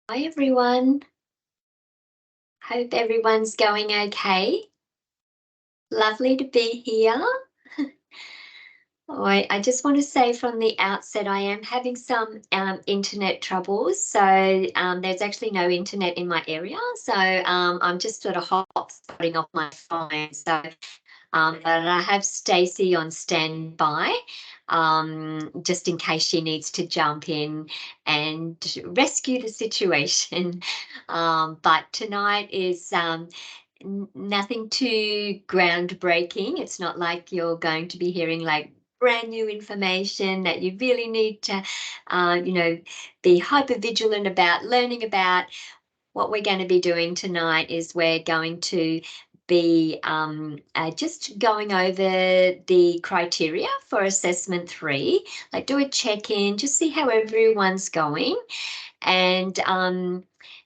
Hi everyone. Hope everyone's going okay. Lovely to be here. I just want to say from the outset, I am having some internet troubles. So there's actually no internet in my area. So I'm just sort of hotspotting off my phone. So but I have Stacey on standby, just in case she needs to jump in and rescue the situation. But tonight is nothing too groundbreaking. It's not like you're going to be hearing like brand new information that you really need to, be hyper vigilant about learning about. What we're going to be doing tonight is we're going to be just going over the criteria for assessment 3, like do a check-in, just see how everyone's going, and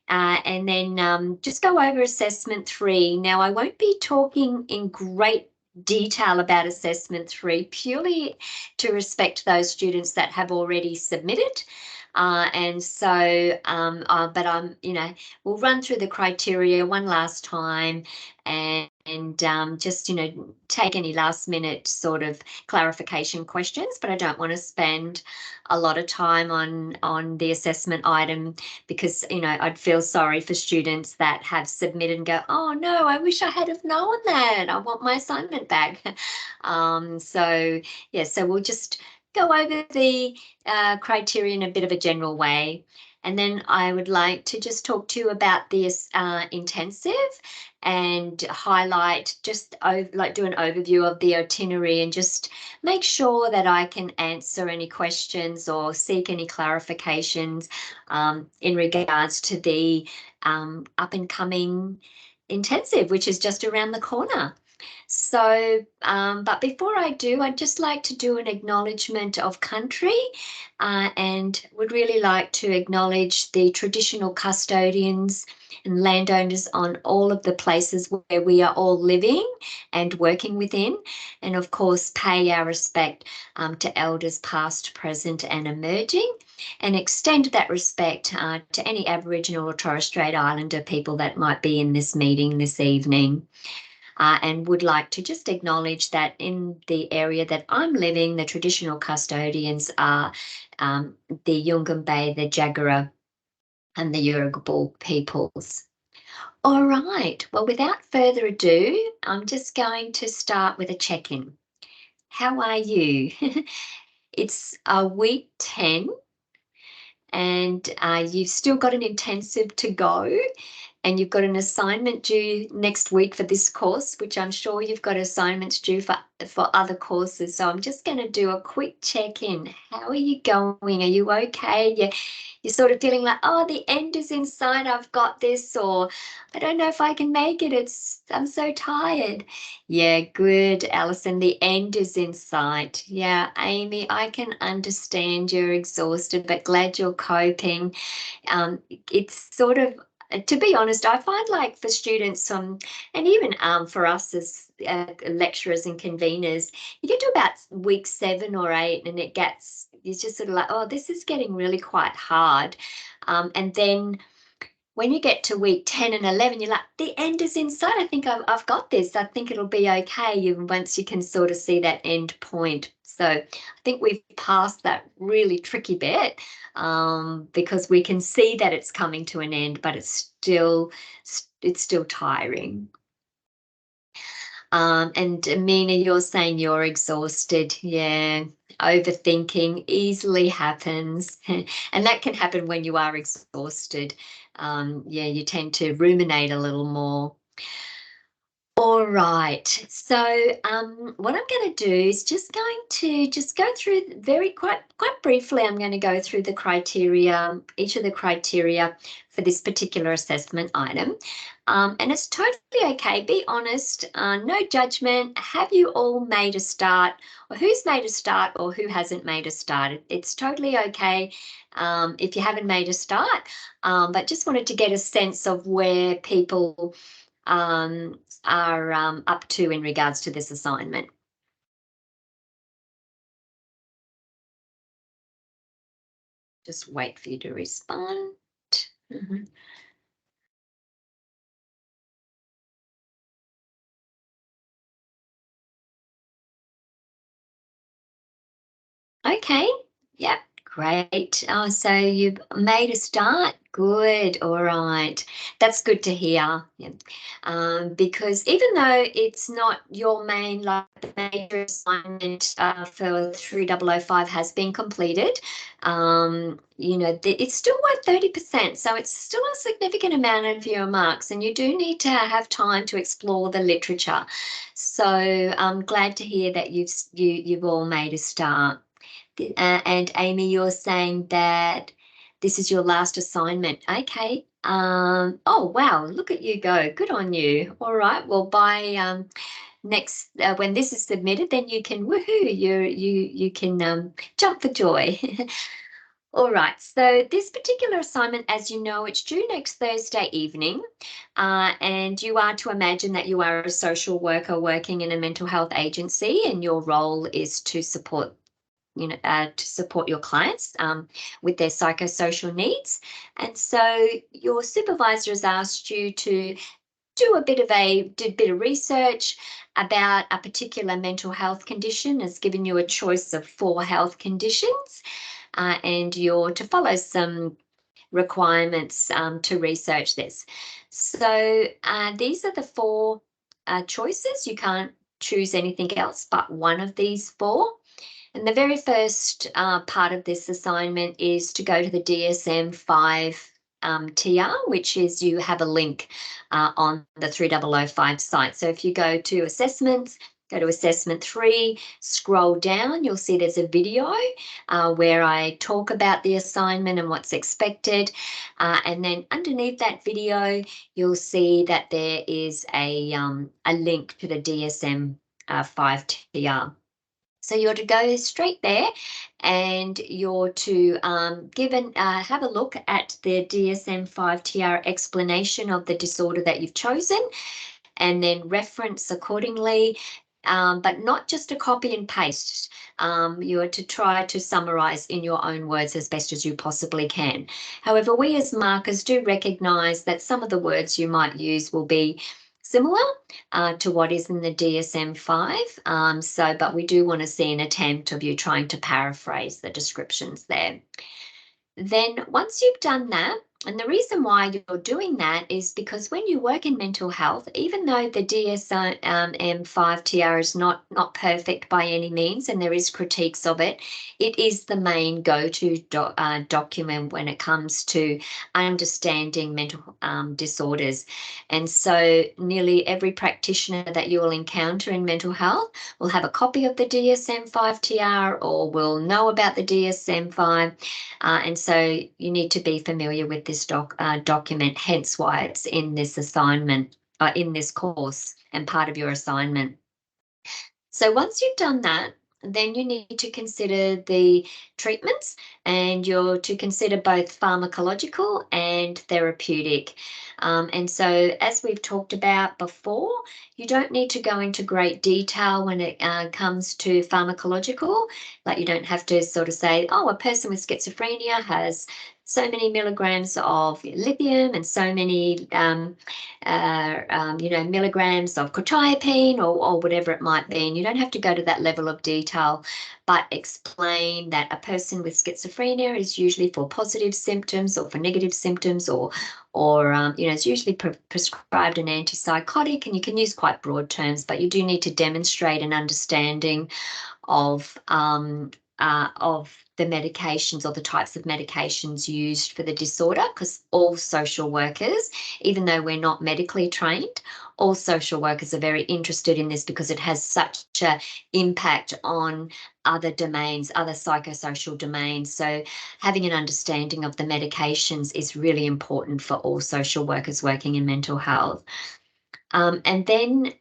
then just go over assessment 3. Now, I won't be talking in great detail about assessment 3 purely to respect those students that have already submitted. And so, but we'll run through the criteria one last time and just, take any last minute sort of clarification questions, but I don't want to spend a lot of time on the assessment item because, I'd feel sorry for students that have submitted and go, oh no, I wish I had have known that. I want my assignment back. So we'll just go over the criteria in a bit of a general way. And then I would like to just talk to you about this intensive and highlight, just do an overview of the itinerary and just make sure that I can answer any questions or seek any clarifications in regards to the up and coming intensive, which is just around the corner. So, but before I do, I'd just like to do an acknowledgement of country and would really like to acknowledge the traditional custodians and landowners on all of the places where we are all living and working within, and of course pay our respect to elders past, present and emerging, and extend that respect to any Aboriginal or Torres Strait Islander people that might be in this meeting this evening. And would like to just acknowledge that in the area that I'm living, the traditional custodians are the Yunganbay, the Jagera, and the Yurugabal peoples. All right, well, without further ado, I'm just going to start with a check-in. How are you? It's week 10 and you've still got an intensive to go. And you've got an assignment due next week for this course, which I'm sure you've got assignments due for other courses. So I'm just going to do a quick check-in. How are you going? Are you okay? You're sort of feeling like, oh, the end is in sight. I've got this, or I don't know if I can make it. I'm so tired. Yeah, good, Alison. The end is in sight. Yeah, Amy, I can understand you're exhausted, but glad you're coping. It's sort of, to be honest, I find like for students, and even for us as lecturers and conveners, you get to about week 7 or 8 and you're just sort of like, oh, this is getting really quite hard. And then when you get to week 10 and 11, you're like, the end is in sight. I think I've got this. I think it'll be okay once you can sort of see that end point. So I think we've passed that really tricky bit because we can see that it's coming to an end, but it's still tiring. And Amina, you're saying you're exhausted. Yeah, overthinking easily happens. And that can happen when you are exhausted. Yeah, you tend to ruminate a little more. All right. So what I'm going to do is just go through quite briefly. I'm going to go through the criteria, each of the criteria for this particular assessment item. And it's totally okay. Be honest, no judgment. Have you all made a start, or who's made a start, or who hasn't made a start? It's totally okay if you haven't made a start, but just wanted to get a sense of where people are up to in regards to this assignment. Just wait for you to respond. Mhm. Okay. Yep. Great. So you've made a start. Good. All right. That's good to hear. Yeah. Because even though it's not your main, like the major assignment for 3005 has been completed, it's still worth 30%. So it's still a significant amount of your marks, and you do need to have time to explore the literature. So I'm glad to hear that you've all made a start. And Amy, you're saying that this is your last assignment. Okay. Oh wow, look at you go. Good on you. All right. Well, by next when this is submitted, then you can woohoo. You can jump for joy. All right. So this particular assignment, as you know, it's due next Thursday evening, and you are to imagine that you are a social worker working in a mental health agency, and your role is to support your clients with their psychosocial needs. And so your supervisor has asked you to do a bit of research about a particular mental health condition, has given you a choice of 4 health conditions, and you're to follow some requirements to research this. So these are the 4 choices. You can't choose anything else but one of these 4. And the very first part of this assignment is to go to the DSM-5 TR, which is you have a link on the 3005 site. So if you go to assessments, go to assessment 3, scroll down, you'll see there's a video where I talk about the assignment and what's expected. And then underneath that video, you'll see that there is a link to the DSM-5 TR. So you're to go straight there, and you're to have a look at the DSM-5 TR explanation of the disorder that you've chosen, and then reference accordingly, but not just a copy and paste. You are to try to summarize in your own words as best as you possibly can. However, we as markers do recognize that some of the words you might use will be similar to what is in the DSM-5. But we do want to see an attempt of you trying to paraphrase the descriptions there. Then once you've done that, and the reason why you're doing that is because when you work in mental health, even though the DSM-5 TR is not perfect by any means, and there is critiques of it, it is the main go-to document when it comes to understanding mental disorders. And so nearly every practitioner that you will encounter in mental health will have a copy of the DSM-5 TR or will know about the DSM-5. And so you need to be familiar with this document, hence why it's in this assignment, in this course and part of your assignment. So once you've done that, then you need to consider the treatments, and you're to consider both pharmacological and therapeutic. And so as we've talked about before, you don't need to go into great detail when it comes to pharmacological. Like you don't have to sort of say, oh, a person with schizophrenia has so many milligrams of lithium and so many milligrams of quetiapine or whatever it might be. And you don't have to go to that level of detail, but explain that a person with schizophrenia is usually for positive symptoms or for negative symptoms, or it's usually prescribed an antipsychotic, and you can use quite broad terms, but you do need to demonstrate an understanding of the medications or the types of medications used for the disorder, because all social workers, even though we're not medically trained, all social workers are very interested in this because it has such an impact on other domains, other psychosocial domains. So having an understanding of the medications is really important for all social workers working in mental health. And then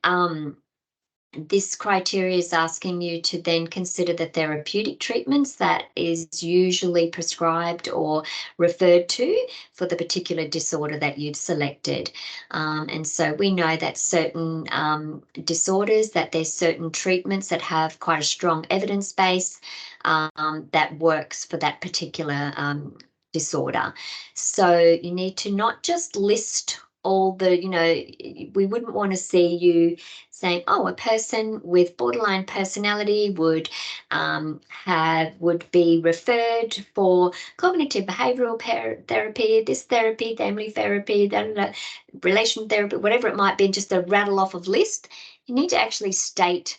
this criteria is asking you to then consider the therapeutic treatments that is usually prescribed or referred to for the particular disorder that you've selected. And so we know that certain disorders, that there's certain treatments that have quite a strong evidence base that works for that particular disorder. So you need to not just list all the, we wouldn't want to see you saying, oh, a person with borderline personality would be referred for cognitive behavioral therapy, this therapy, family therapy, relation therapy, whatever it might be, just a rattle off of list. You need to actually state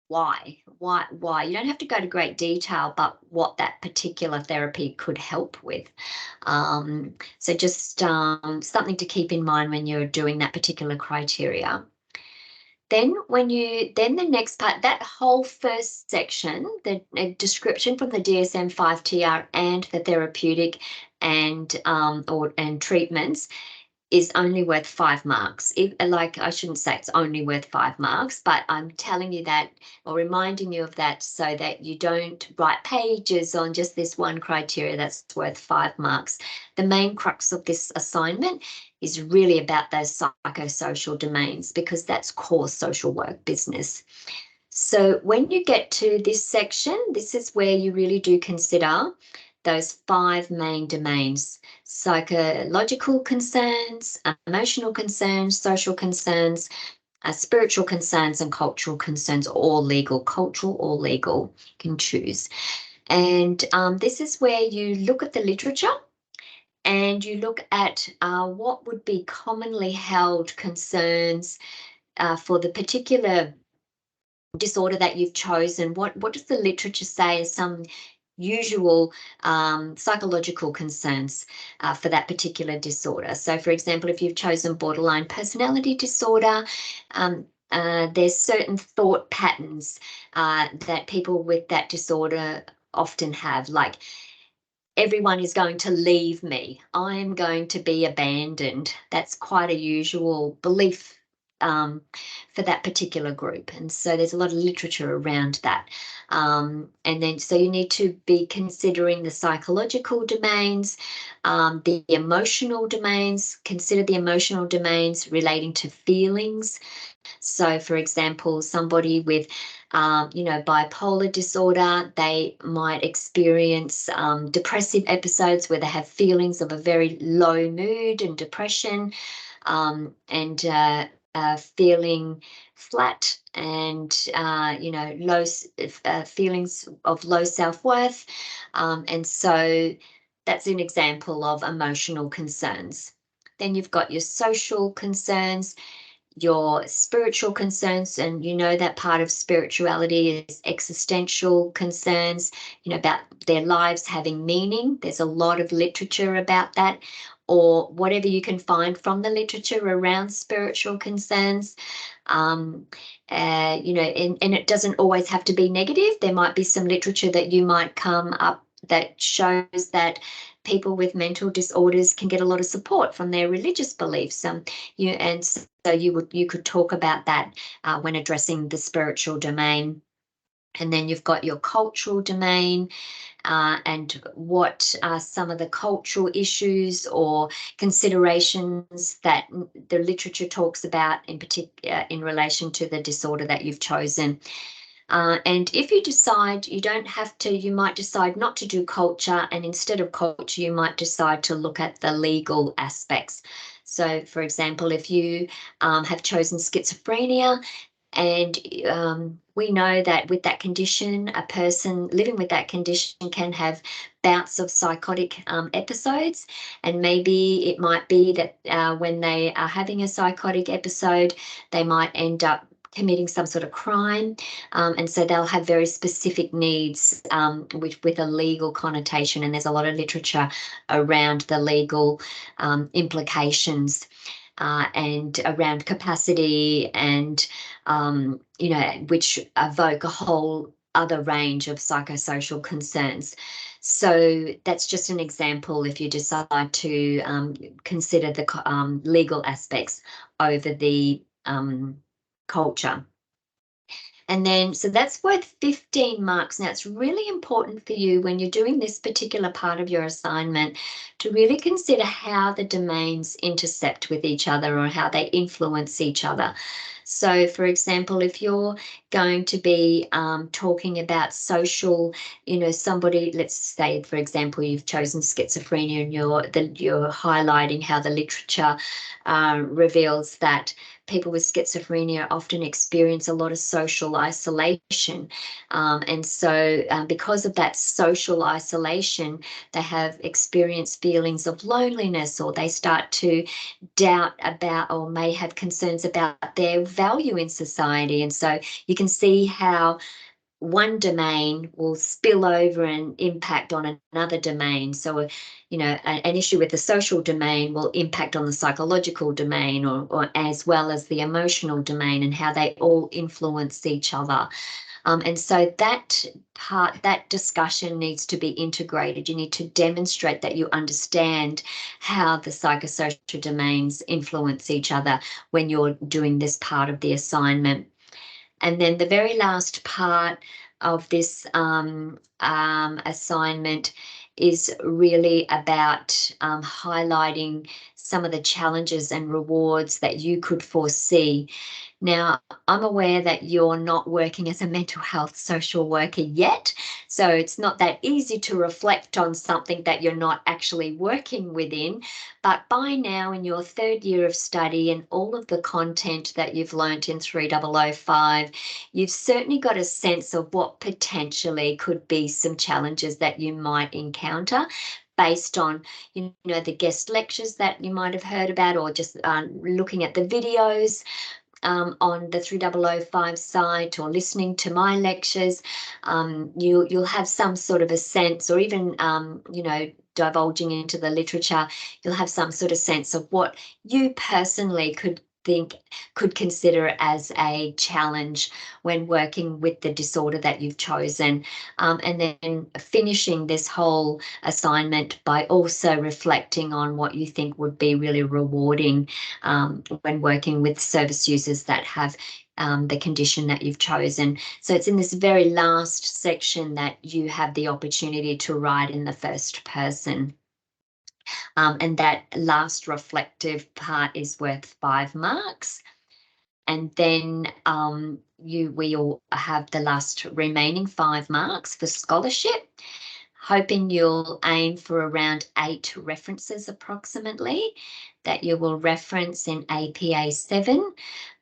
why. You don't have to go to great detail, but what that particular therapy could help with. So just something to keep in mind when you're doing that particular criteria. Then the next part, that whole first section, the description from the DSM-5 TR and the therapeutic and treatments, is only worth 5 marks. I shouldn't say it's only worth 5 marks, but I'm telling you that, or reminding you of that, so that you don't write pages on just this one criteria that's worth 5 marks. The main crux of this assignment is really about those psychosocial domains, because that's core social work business. So when you get to this section, this is where you really do consider those 5 main domains: psychological concerns, emotional concerns, social concerns, spiritual concerns, and cultural concerns, or legal. Cultural or legal, you can choose. And this is where you look at the literature and you look at what would be commonly held concerns for the particular disorder that you've chosen. What does the literature say as some usual psychological concerns for that particular disorder? So, for example, if you've chosen borderline personality disorder, there's certain thought patterns that people with that disorder often have, like, everyone is going to leave me, I'm going to be abandoned. That's quite a usual belief for that particular group. And so there's a lot of literature around that. And then so you need to be considering the psychological domains, the emotional domains. Consider the emotional domains relating to feelings. So, for example, somebody with bipolar disorder, they might experience depressive episodes where they have feelings of a very low mood and depression, and feeling flat, and low feelings of low self-worth, and so that's an example of emotional concerns. Then you've got your social concerns, your spiritual concerns, and that part of spirituality is existential concerns, about their lives having meaning. There's a lot of literature about that, or whatever you can find from the literature around spiritual concerns. And it doesn't always have to be negative. There might be some literature that you might come up that shows that people with mental disorders can get a lot of support from their religious beliefs. So you could talk about that when addressing the spiritual domain. And then you've got your cultural domain, and what are some of the cultural issues or considerations that the literature talks about, in particular in relation to the disorder that you've chosen. And if you decide you don't have to, you might decide not to do culture, and instead of culture, you might decide to look at the legal aspects. So, for example, if you have chosen schizophrenia, and we know that with that condition, a person living with that condition can have bouts of psychotic episodes, and maybe it might be that when they are having a psychotic episode, they might end up committing some sort of crime, and so they'll have very specific needs with a legal connotation, and there's a lot of literature around the legal implications and around capacity, and which evoke a whole other range of psychosocial concerns. So that's just an example if you decide to consider the legal aspects over the culture. And then, so that's worth 15 marks. Now, it's really important for you when you're doing this particular part of your assignment to really consider how the domains intercept with each other, or how they influence each other. So, for example, if you're going to be talking about social, somebody, let's say, for example, you've chosen schizophrenia and you're highlighting how the literature reveals that people with schizophrenia often experience a lot of social isolation. And so because of that social isolation, they have experienced feelings of loneliness, or they start to doubt about, or may have concerns about their value in society. And so you can see how one domain will spill over and impact on another domain. So, an issue with the social domain will impact on the psychological domain, or as well as the emotional domain, and how they all influence each other. And so that discussion needs to be integrated. You need to demonstrate that you understand how the psychosocial domains influence each other when you're doing this part of the assignment. And then the very last part of this assignment is really about highlighting some of the challenges and rewards that you could foresee. Now, I'm aware that you're not working as a mental health social worker yet, so it's not that easy to reflect on something that you're not actually working within. But by now, in your third year of study and all of the content that you've learnt in 3005, you've certainly got a sense of what potentially could be some challenges that you might encounter based on, the guest lectures that you might have heard about, or just looking at the videos on the 3005 site, or listening to my lectures. You'll have some sort of a sense, or even divulging into the literature, you'll have some sort of sense of what you personally could consider as a challenge when working with the disorder that you've chosen, and then finishing this whole assignment by also reflecting on what you think would be really rewarding when working with service users that have the condition that you've chosen. So it's in this very last section that you have the opportunity to write in the first person. And that last reflective part is worth 5 marks. And then we all have the last remaining 5 marks for scholarship, hoping you'll aim for around 8 references approximately that you will reference in APA 7.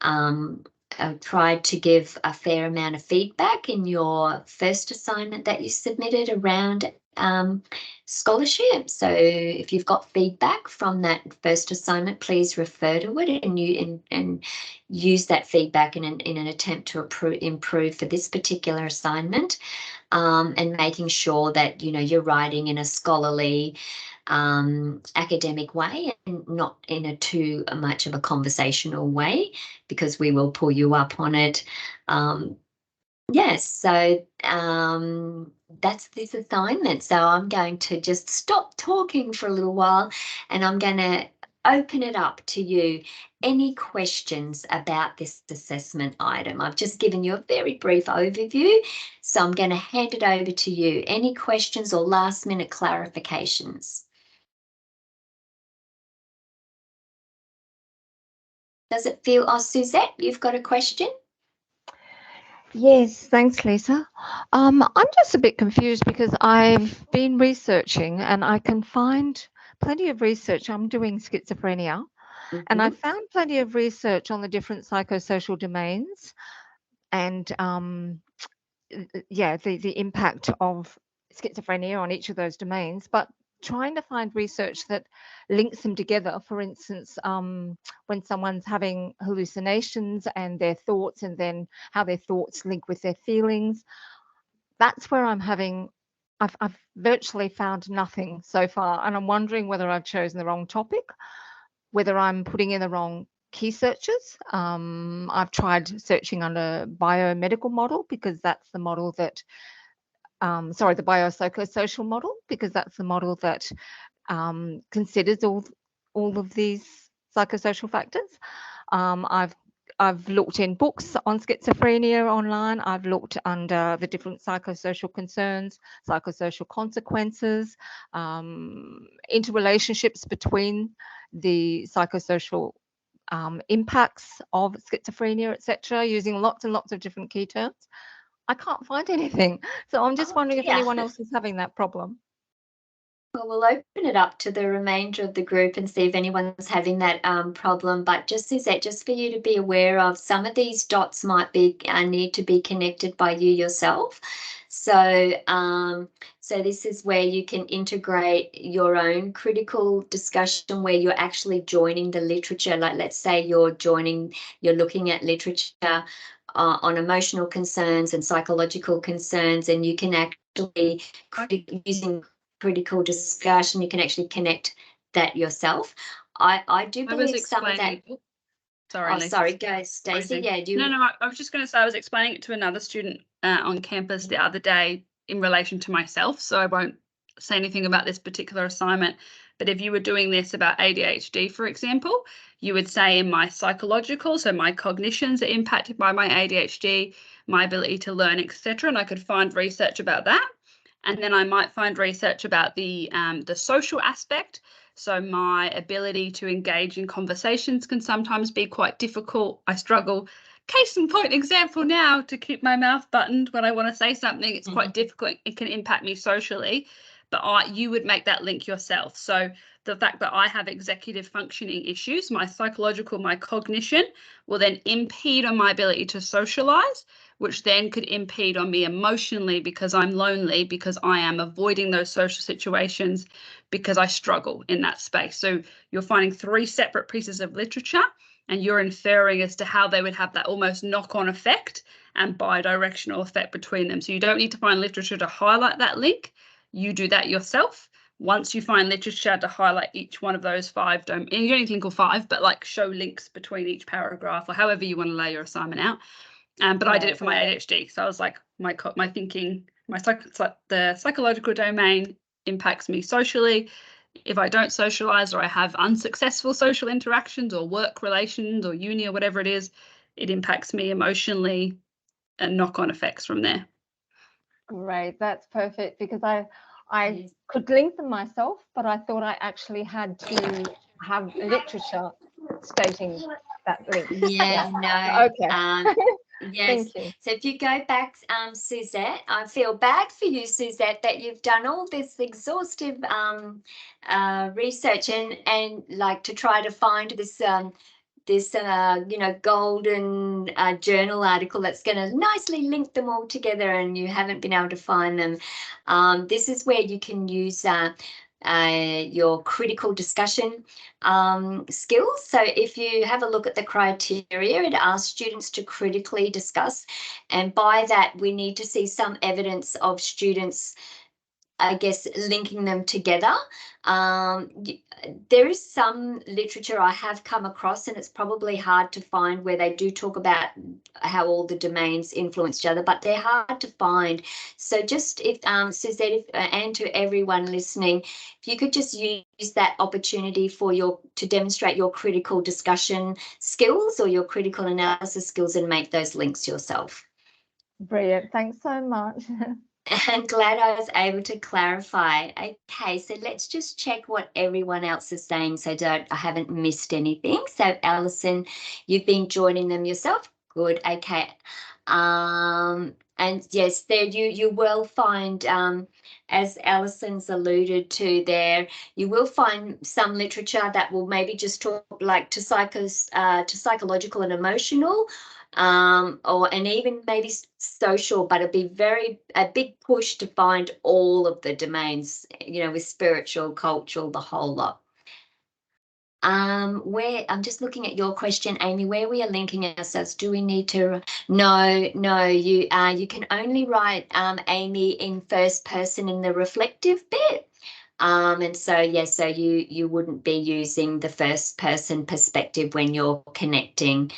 I tried to give a fair amount of feedback in your first assignment that you submitted around scholarship. So if you've got feedback from that first assignment, please refer to it and use that feedback in an attempt to improve for this particular assignment, and making sure that you're writing in a scholarly, academic way, and not in a too much of a conversational way, because we will pull you up on it. Yes, so that's this assignment. So I'm going to just stop talking for a little while, and I'm going to open it up to you. Any questions about this assessment item? I've just given you a very brief overview, so I'm going to hand it over to you. Any questions or last minute clarifications? Does it feel, Suzette, you've got a question? Yes, thanks, Lisa. I'm just a bit confused because I've been researching and I can find plenty of research. I'm doing schizophrenia, and I found plenty of research on the different psychosocial domains and the impact of schizophrenia on each of those domains, but trying to find research that links them together. For instance, when someone's having hallucinations and their thoughts, and then how their thoughts link with their feelings, that's where I've virtually found nothing so far, and I'm wondering whether I've chosen the wrong topic, whether I'm putting in the wrong key searches. I've tried searching under biomedical model, because that's the model that the biopsychosocial model, because that's the model that considers all of these psychosocial factors. I've looked in books on schizophrenia online. I've looked under the different psychosocial concerns, psychosocial consequences, interrelationships between the psychosocial impacts of schizophrenia, etc., using lots and lots of different key terms. I can't find anything. So I'm just wondering if anyone else is having that problem. Well, we'll open it up to the remainder of the group and see if anyone's having that problem. But just Suzette, just for you to be aware of, some of these dots might be need to be connected by you yourself. So, so this is where you can integrate your own critical discussion, where you're actually joining the literature. Like, let's say you're looking at literature on emotional concerns and psychological concerns, and you can actually using critical discussion, you can actually connect that yourself. I do believe some of that. Sorry, oh, sorry, go Stacey. Yeah, No, I was just going to say, I was explaining it to another student on campus the other day in relation to myself, so I won't say anything about this particular assignment. But if you were doing this about ADHD, for example, you would say in my psychological, so my cognitions are impacted by my ADHD, my ability to learn, etc. And I could find research about that. And then I might find research about the social aspect. So my ability to engage in conversations can sometimes be quite difficult. I struggle. Case in point example now, to keep my mouth buttoned when I want to say something, it's quite difficult. It can impact me socially, but you would make that link yourself. So the fact that I have executive functioning issues, my psychological, my cognition will then impede on my ability to socialize, which then could impede on me emotionally because I'm lonely, because I am avoiding those social situations, because I struggle in that space. So you're finding 3 separate pieces of literature and you're inferring as to how they would have that almost knock-on effect and bi-directional effect between them. So you don't need to find literature to highlight that link. You do that yourself. Once you find literature to highlight each one of those 5 domains, and you don't need to link all 5, but like show links between each paragraph or however you want to lay your assignment out. But I did it for my ADHD. So I was like, my thinking, the psychological domain impacts me socially. If I don't socialize or I have unsuccessful social interactions or work relations or uni or whatever it is, it impacts me emotionally and knock-on effects from there. Great, that's perfect, because I could link them myself, but I thought I actually had to have literature stating that link. Yeah, no. Okay. Yes. Thank you. So if you go back, Suzette, I feel bad for you, Suzette, that you've done all this exhaustive research and like to try to find this golden journal article that's going to nicely link them all together, and you haven't been able to find them. This is where you can use your critical discussion skills. So if you have a look at the criteria, it asks students to critically discuss, and by that we need to see some evidence of students, I guess, linking them together. There is some literature I have come across, and it's probably hard to find, where they do talk about how all the domains influence each other, but they're hard to find. So just if Suzette, and to everyone listening, if you could just use that opportunity to demonstrate your critical discussion skills or your critical analysis skills and make those links yourself. Brilliant. Thanks so much. I'm glad I was able to clarify. Okay, so let's just check what everyone else is saying so I haven't missed anything. So Alison, you've been joining them yourself. Good. Okay. And yes, there you will find, as Alison's alluded to there, you will find some literature that will maybe just talk like to psychological and emotional, and even maybe social, but it'd be a big push to find all of the domains, with spiritual, cultural, the whole lot. Where I'm just looking at your question, Amy, where we are linking ourselves, do we need to? No, you can only write, Amy, in first person in the reflective bit. And so, yes, so you wouldn't be using the first person perspective when you're connecting.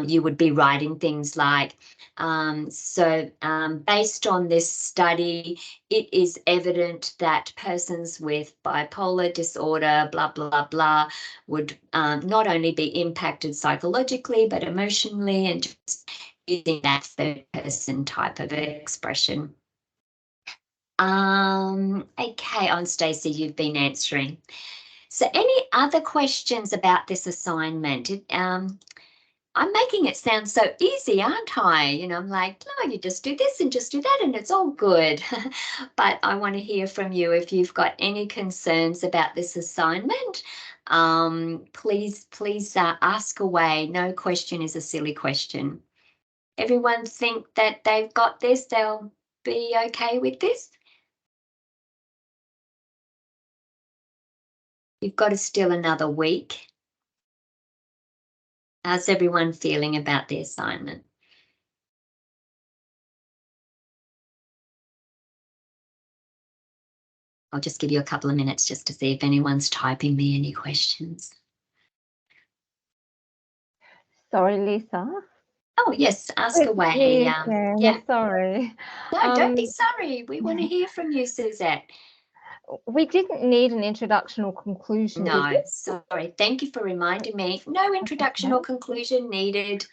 You would be writing things like, based on this study, it is evident that persons with bipolar disorder, blah, blah, blah, would not only be impacted psychologically, but emotionally, and just using that third person type of expression. Okay, on Stacey, you've been answering. So any other questions about this assignment? I'm making it sound so easy, aren't I? You know, I'm like, no, you just do this and just do that and it's all good. But I want to hear from you if you've got any concerns about this assignment. Please ask away. No question is a silly question. Everyone think that they've got this, they'll be okay with this? You've got still another week. How's everyone feeling about the assignment? I'll just give you a couple of minutes just to see if anyone's typing me any questions. Sorry, Lisa. Oh, yes, ask It's away. me again. Yeah. Sorry. No, don't be sorry. We want to hear from you, Suzette. We didn't need an introduction or conclusion, did No, we? sorry. Thank you for reminding me. No introduction or conclusion needed.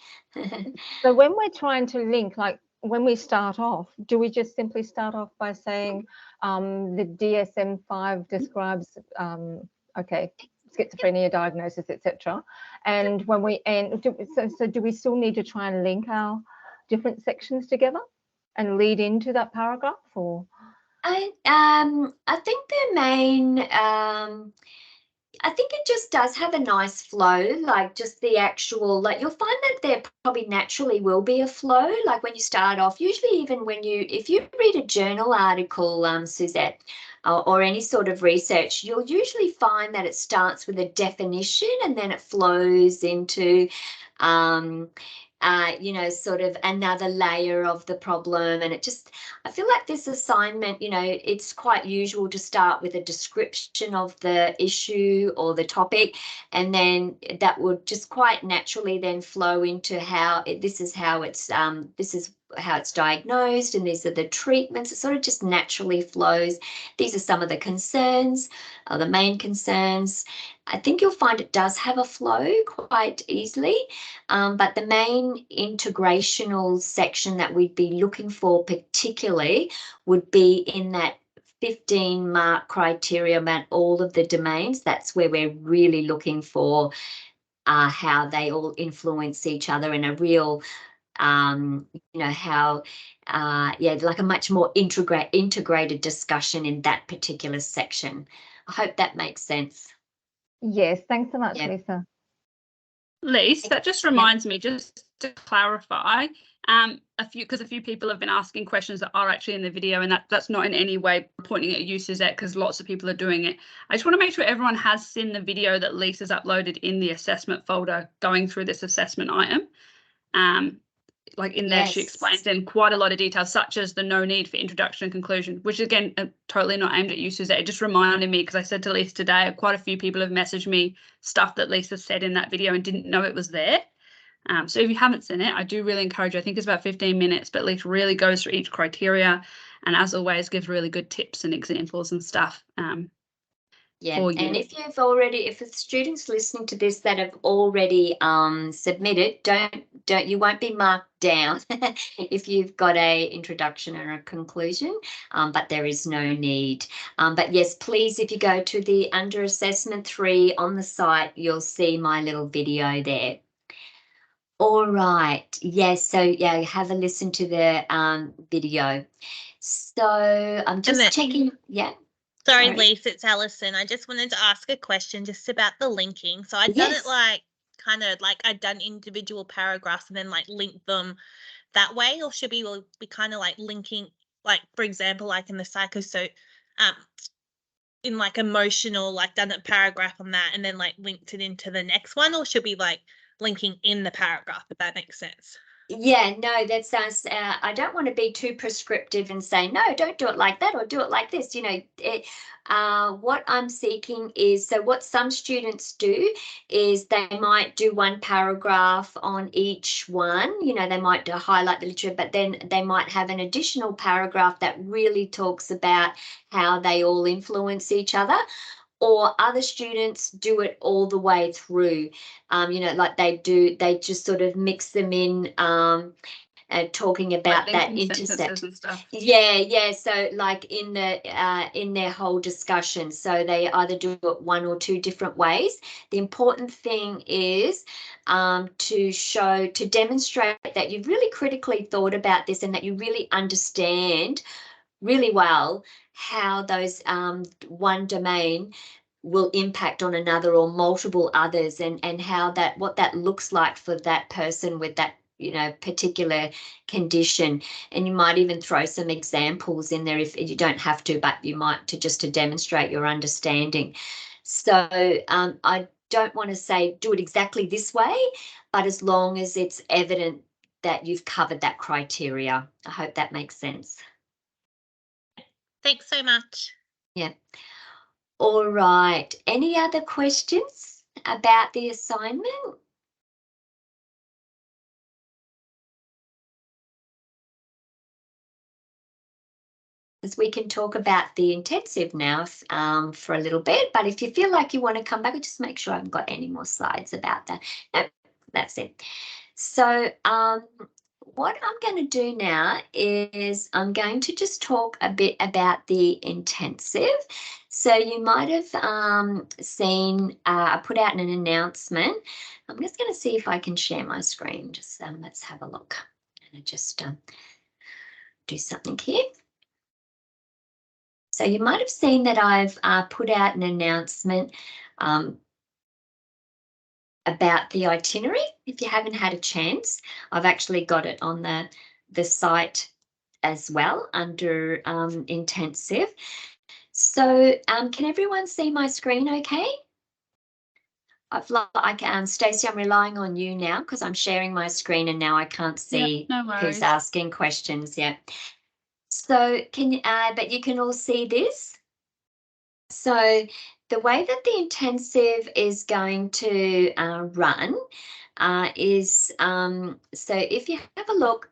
So when we're trying to link, like when we start off, do we just simply start off by saying the DSM-5 describes, okay, schizophrenia diagnosis, etc. And when we end, so do we still need to try and link our different sections together and lead into that paragraph, or? I think the main I think it just does have a nice flow, like just the actual, like you'll find that there probably naturally will be a flow, like when you start off, usually even when if you read a journal article, Suzette, or any sort of research, you'll usually find that it starts with a definition and then it flows into, you know, sort of another layer of the problem. And I feel like this assignment, you know, it's quite usual to start with a description of the issue or the topic, and then that would just quite naturally then flow into how this is how it's diagnosed, and these are the treatments. It sort of just naturally flows. These are some of the concerns, the main concerns. I think you'll find it does have a flow quite easily, but the main integrational section that we'd be looking for particularly would be in that 15-mark criteria about all of the domains. That's where we're really looking for how they all influence each other in a real, you know, how, yeah, like a much more integrated discussion in that particular section. I hope that makes sense. Yes, thanks so much, Yeah. Lisa. Lise, that just reminds me, just to clarify, a few people have been asking questions that are actually in the video, and that's not in any way pointing at you, Suzette, because lots of people are doing it. I just want to make sure everyone has seen the video that Lisa's uploaded in the assessment folder going through this assessment item. Like in there, she explains in quite a lot of detail, such as the no need for introduction and conclusion, which again, totally not aimed at you, Suzette. It just reminded me, because I said to Lisa today, quite a few people have messaged me stuff that Lisa said in that video and didn't know it was there. So if you haven't seen it, I do really encourage you. I think it's about 15 minutes, but Lisa really goes through each criteria, and as always, gives really good tips and examples and stuff. Yeah, and if the students listening to this that have already submitted, you won't be marked down if you've got a introduction or a conclusion, but there is no need. But yes, please, if you go to the under assessment 3 on the site, you'll see my little video there. All right, yes, so yeah, have a listen to the video. So I'm just checking, yeah. Sorry, Lisa, it's Alison. I just wanted to ask a question just about the linking. So I'd done it like I'd done individual paragraphs and then like linked them that way, or should we be kind of like linking, like for example, like in the in like emotional, like done a paragraph on that and then like linked it into the next one, or should we like linking in the paragraph, if that makes sense? Yeah, no, that sounds, I don't want to be too prescriptive and say, no, don't do it like that or do it like this. You know, what I'm seeking is, so what some students do is they might do one paragraph on each one, you know, they might highlight the literature, but then they might have an additional paragraph that really talks about how they all influence each other. Or other students do it all the way through, you know, like they just sort of mix them in talking about Like that linking sentences intercept. and stuff. Yeah. So like in their whole discussion, so they either do it one or two different ways. The important thing is to demonstrate that you've really critically thought about this and that you really understand really well how those one domain will impact on another or multiple others, and how what that looks like for that person with that particular condition. And you might even throw some examples in there if you don't have to, but you might to demonstrate your understanding. So I don't want to say do it exactly this way, but as long as it's evident that you've covered that criteria. I hope that makes sense. Thanks so much. Yeah. All right. Any other questions about the assignment? Because we can talk about the intensive now for a little bit, but if you feel like you want to come back, I'll just make sure I haven't got any more slides about that. No, that's it. So what I'm going to do now is I'm going to just talk a bit about the intensive. So you might have seen I put out an announcement. I'm just going to see if I can share my screen. Just let's have a look. I'm going to just do something here. So you might have seen that I've put out an announcement about the itinerary. If you haven't had a chance, I've actually got it on the site as well under intensive. So can everyone see my screen okay? Stacey, I'm relying on you now because I'm sharing my screen and now I can't see who's asking questions yet. So but you can all see this. So the way that the intensive is going to run is, so if you have a look,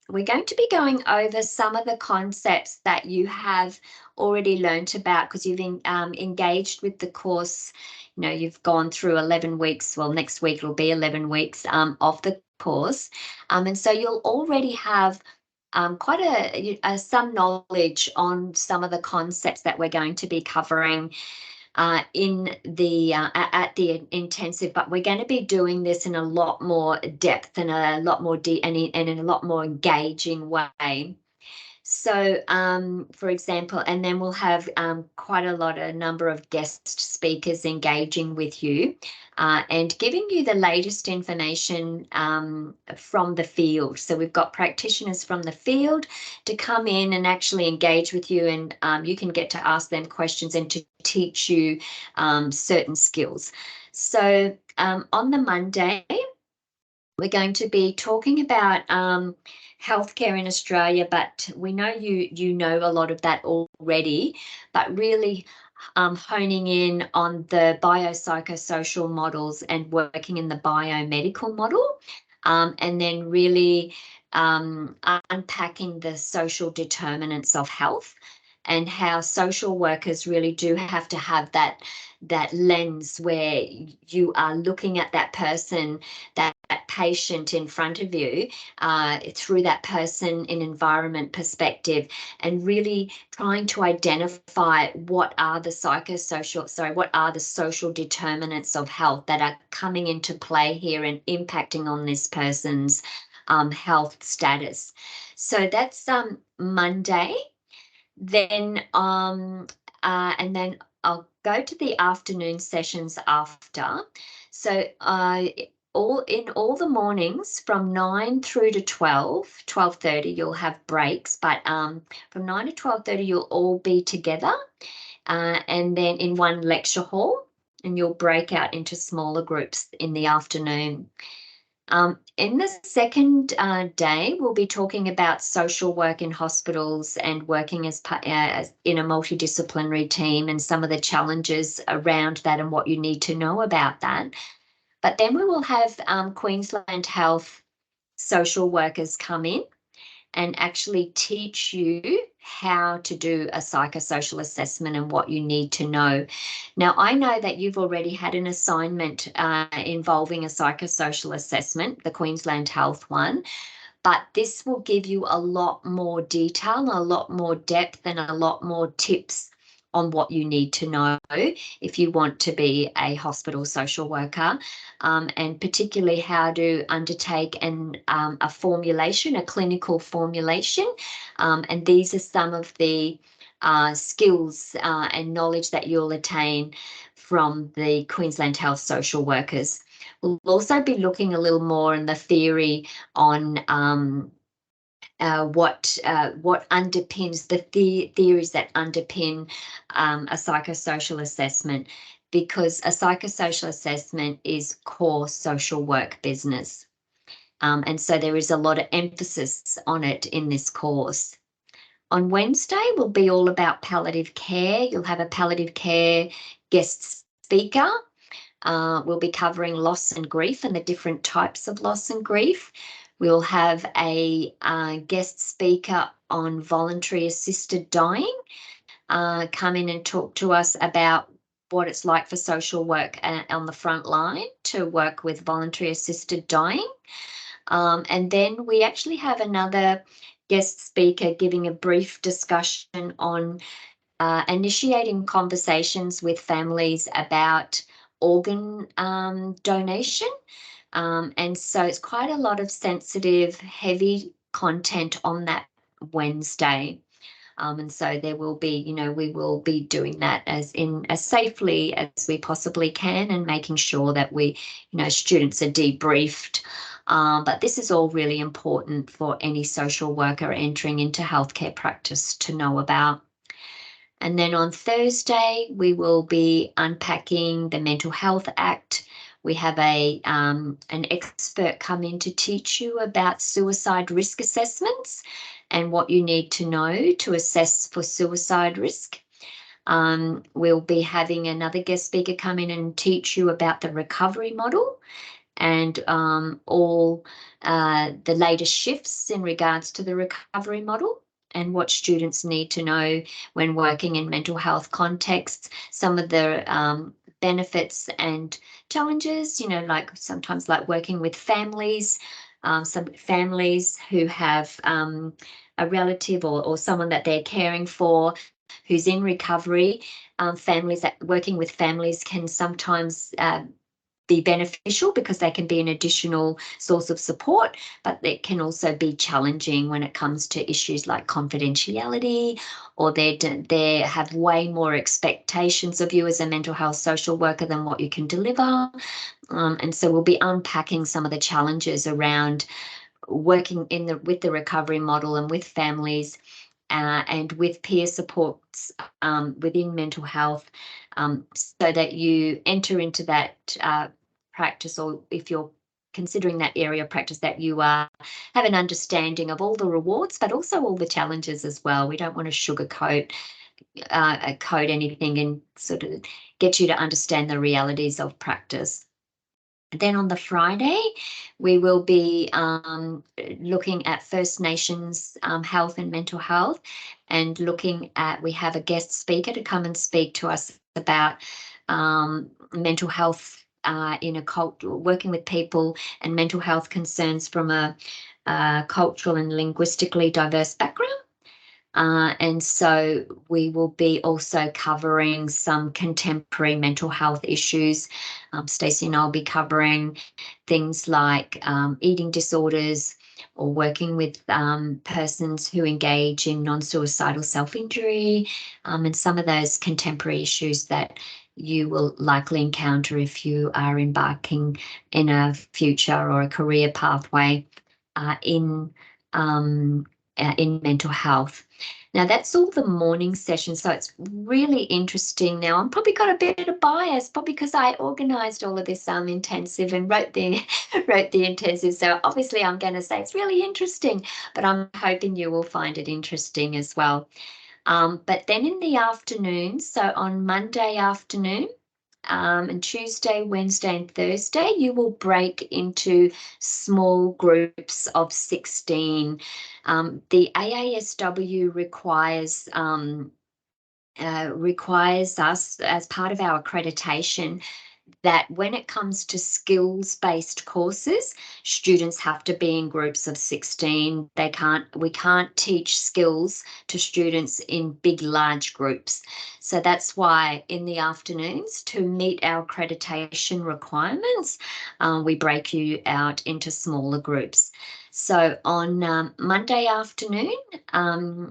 we're going to be going over some of the concepts that you have already learnt about because you've engaged with the course. You've gone through 11 weeks. Well, next week it'll be 11 weeks of the course. And so you'll already have quite some knowledge on some of the concepts that we're going to be covering in the at the intensive, but we're going to be doing this in a lot more depth and a lot more and in a lot more engaging way. So, for example, and then we'll have quite a number of guest speakers engaging with you and giving you the latest information from the field. So we've got practitioners from the field to come in and actually engage with you, and you can get to ask them questions and to teach you certain skills. So on the Monday, we're going to be talking about healthcare in Australia, but we know you know a lot of that already, but really honing in on the biopsychosocial models and working in the biomedical model, and then really unpacking the social determinants of health and how social workers really do have to have that lens where you are looking at that person, that patient in front of you through that person in environment perspective, and really trying to identify what are the social determinants of health that are coming into play here and impacting on this person's health status. So that's Monday. Then and then I'll go to the afternoon sessions after. So all the mornings from 9 through to 12:30 you'll have breaks, but from 9 to 12:30 you'll all be together and then in one lecture hall, and you'll break out into smaller groups in the afternoon. In the second day, we'll be talking about social work in hospitals and working as in a multidisciplinary team and some of the challenges around that and what you need to know about that. But then we will have Queensland Health social workers come in and actually teach you how to do a psychosocial assessment and what you need to know. Now, I know that you've already had an assignment involving a psychosocial assessment, the Queensland Health one, but this will give you a lot more detail, a lot more depth, and a lot more tips on what you need to know if you want to be a hospital social worker, and particularly how to undertake a formulation, a clinical formulation. And these are some of the skills and knowledge that you'll attain from the Queensland Health social workers. We'll also be looking a little more in the theory on what underpins the theories that underpin a psychosocial assessment, because a psychosocial assessment is core social work business. And so there is a lot of emphasis on it in this course. On Wednesday will be all about palliative care. You'll have a palliative care guest speaker. We'll be covering loss and grief and the different types of loss and grief. We'll have a guest speaker on voluntary assisted dying come in and talk to us about what it's like for social work on the front line to work with voluntary assisted dying. And then we actually have another guest speaker giving a brief discussion on initiating conversations with families about organ donation. And so it's quite a lot of sensitive, heavy content on that Wednesday. And so there will be, we will be doing that as safely as we possibly can, and making sure that we, students are debriefed. But this is all really important for any social worker entering into healthcare practice to know about. And then on Thursday, we will be unpacking the Mental Health Act. We have an expert come in to teach you about suicide risk assessments and what you need to know to assess for suicide risk. We'll be having another guest speaker come in and teach you about the recovery model and all the latest shifts in regards to the recovery model and what students need to know when working in mental health contexts, some of the benefits and challenges, like sometimes like working with families, some families who have a relative or someone that they're caring for who's in recovery. Working with families can sometimes be beneficial because they can be an additional source of support, but it can also be challenging when it comes to issues like confidentiality, or they have way more expectations of you as a mental health social worker than what you can deliver. And so we'll be unpacking some of the challenges around working with the recovery model and with families and with peer supports within mental health, so that you enter into that practice, or if you're considering that area of practice, that you have an understanding of all the rewards, but also all the challenges as well. We don't want to sugarcoat code anything, and sort of get you to understand the realities of practice. Then on the Friday, we will be looking at First Nations health and mental health, and we have a guest speaker to come and speak to us about mental health in a working with people and mental health concerns from a cultural and linguistically diverse background. And so we will be also covering some contemporary mental health issues. Stacey and I will be covering things like eating disorders, or working with persons who engage in non-suicidal self-injury, and some of those contemporary issues that you will likely encounter if you are embarking in a future or a career pathway in mental health. Now that's all the morning session, so it's really interesting. Now I'm probably got a bit of bias, probably because I organised all of this intensive and wrote the intensive. So obviously I'm going to say it's really interesting, but I'm hoping you will find it interesting as well. But then in the afternoon, so on Monday afternoon, and Tuesday, Wednesday and Thursday, you will break into small groups of 16. The AASW requires us, as part of our accreditation, that when it comes to skills-based courses, students have to be in groups of 16. We can't teach skills to students in big, large groups. So that's why in the afternoons, to meet our accreditation requirements, we break you out into smaller groups. So on Monday afternoon,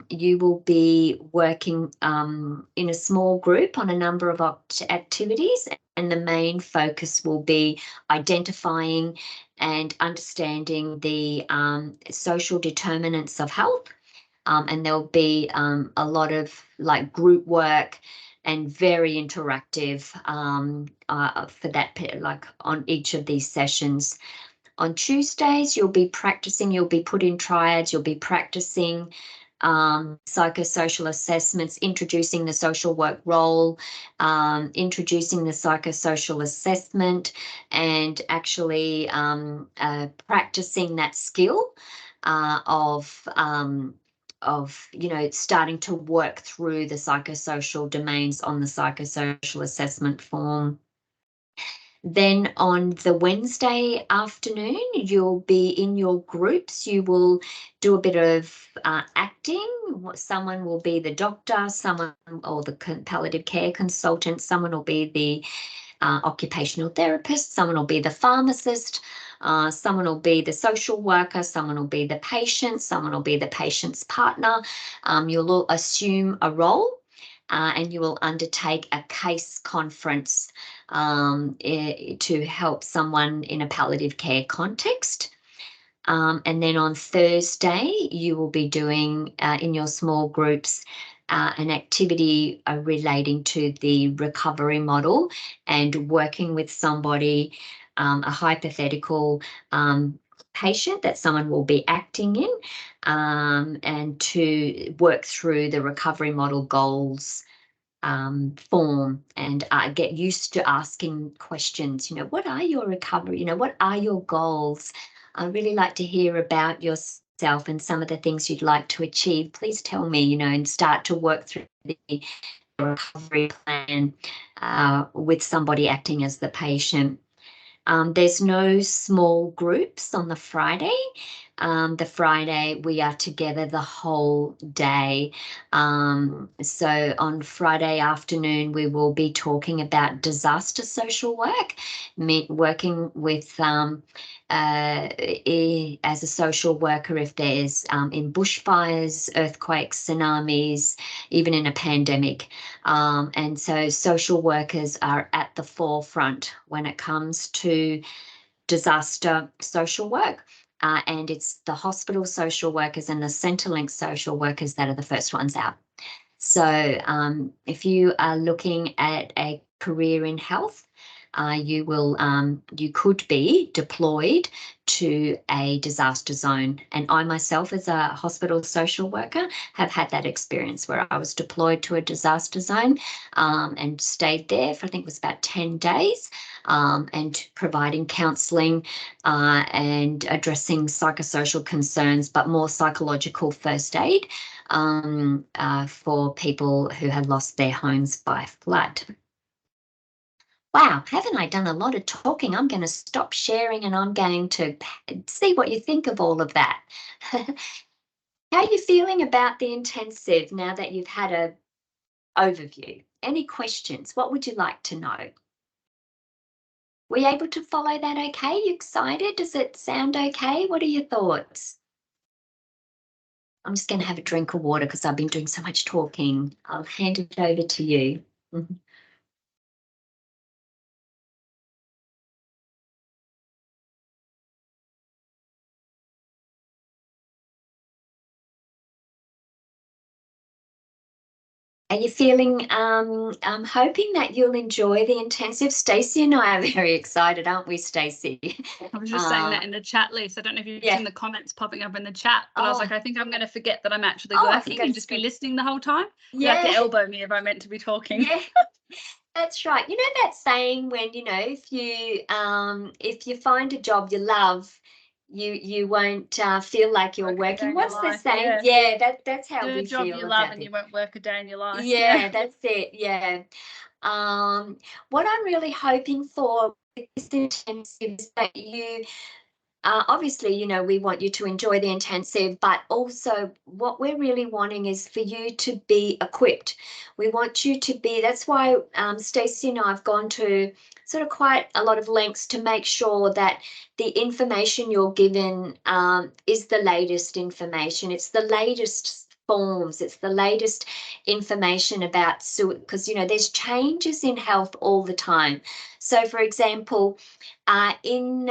you will be working in a small group on a number of activities, and the main focus will be identifying and understanding the social determinants of health. And there'll be a lot of like group work and very interactive for that, like on each of these sessions. On Tuesdays, you'll be practicing, you'll be put in triads, you'll be practicing psychosocial assessments, introducing the social work role, introducing the psychosocial assessment, and actually practicing that skill of starting to work through the psychosocial domains on the psychosocial assessment form. Then on the Wednesday afternoon, you'll be in your groups. You will do a bit of acting. Someone will be the doctor, someone or the palliative care consultant, someone will be the occupational therapist, someone will be the pharmacist, someone will be the social worker, someone will be the patient, someone will be the patient's partner. You'll all assume a role. And you will undertake a case conference to help someone in a palliative care context. And then on Thursday, you will be doing in your small groups an activity relating to the recovery model and working with somebody, a hypothetical patient that someone will be acting in, and to work through the recovery model goals form and get used to asking questions. What are your recovery? What are your goals? I'd really like to hear about yourself and some of the things you'd like to achieve. Please tell me, and start to work through the recovery plan with somebody acting as the patient. There's no small groups on the Friday. The Friday we are together the whole day. So on Friday afternoon, we will be talking about disaster social work, working with as a social worker if there's in bushfires, earthquakes, tsunamis, even in a pandemic. And so social workers are at the forefront when it comes to disaster social work. And it's the hospital social workers and the Centrelink social workers that are the first ones out. So if you are looking at a career in health, you could be deployed to a disaster zone. And I myself, as a hospital social worker, have had that experience where I was deployed to a disaster zone and stayed there for, I think it was about 10 days, and providing counselling and addressing psychosocial concerns, but more psychological first aid for people who had lost their homes by flood. Wow, haven't I done a lot of talking? I'm going to stop sharing and I'm going to see what you think of all of that. How are you feeling about the intensive now that you've had an overview? Any questions? What would you like to know? Were you able to follow that okay? You excited? Does it sound okay? What are your thoughts? I'm just going to have a drink of water because I've been doing so much talking. I'll hand it over to you. Are you feeling, I'm hoping that you'll enjoy the intensive. Stacey and I are very excited, aren't we, Stacey? I was just saying that in the chat, Lisa. I don't know if you've seen the comments popping up in the chat, but I was like, I think I'm going to forget that I'm actually working and just be listening the whole time. You have to elbow me if I'm meant to be talking. Yeah. That's right. You know that saying when, if you find a job you love, you won't feel like you're working. What's the saying? Yeah, that's how we feel. Do a job you love and you won't work a day in your life. Yeah, that's it. Yeah. What I'm really hoping for with this intensive is that you, obviously, you know, we want you to enjoy the intensive, but also what we're really wanting is for you to be equipped. We want you to be, that's why Stacey and I have gone to sort of quite a lot of lengths to make sure that the information you're given is the latest information. It's the latest forms, it's the latest information about suicide, because, you know, there's changes in health all the time. So, for example, in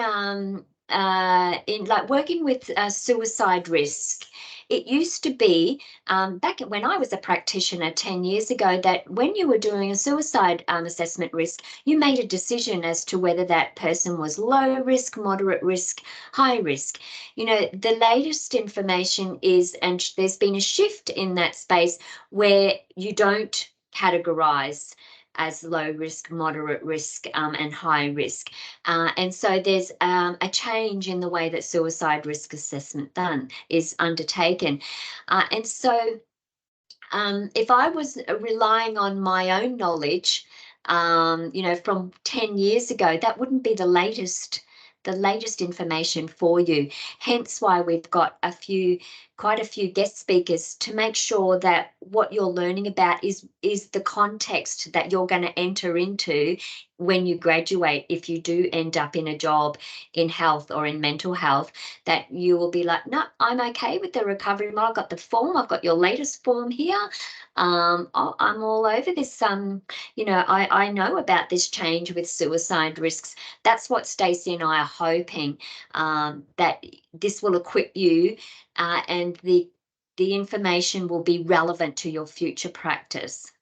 like working with suicide risk, it used to be back when I was a practitioner 10 years ago that when you were doing a suicide assessment risk, you made a decision as to whether that person was low risk, moderate risk, high risk. You know, the latest information is, and there's been a shift in that space where you don't categorize as low risk, moderate risk, and high risk. And so there's a change in the way that suicide risk assessment is undertaken. And so if I was relying on my own knowledge, you know, from 10 years ago, that wouldn't be the latest information for you. Hence why we've got quite a few guest speakers to make sure that what you're learning about is the context that you're going to enter into when you graduate. If you do end up in a job in health or in mental health, that you will be like, no, I'm okay with the recovery model. I've got the form, I've got your latest form here. I'm all over this. You know, I know about this change with suicide risks. That's what Stacey and I are hoping, that this will equip you, and the information will be relevant to your future practice.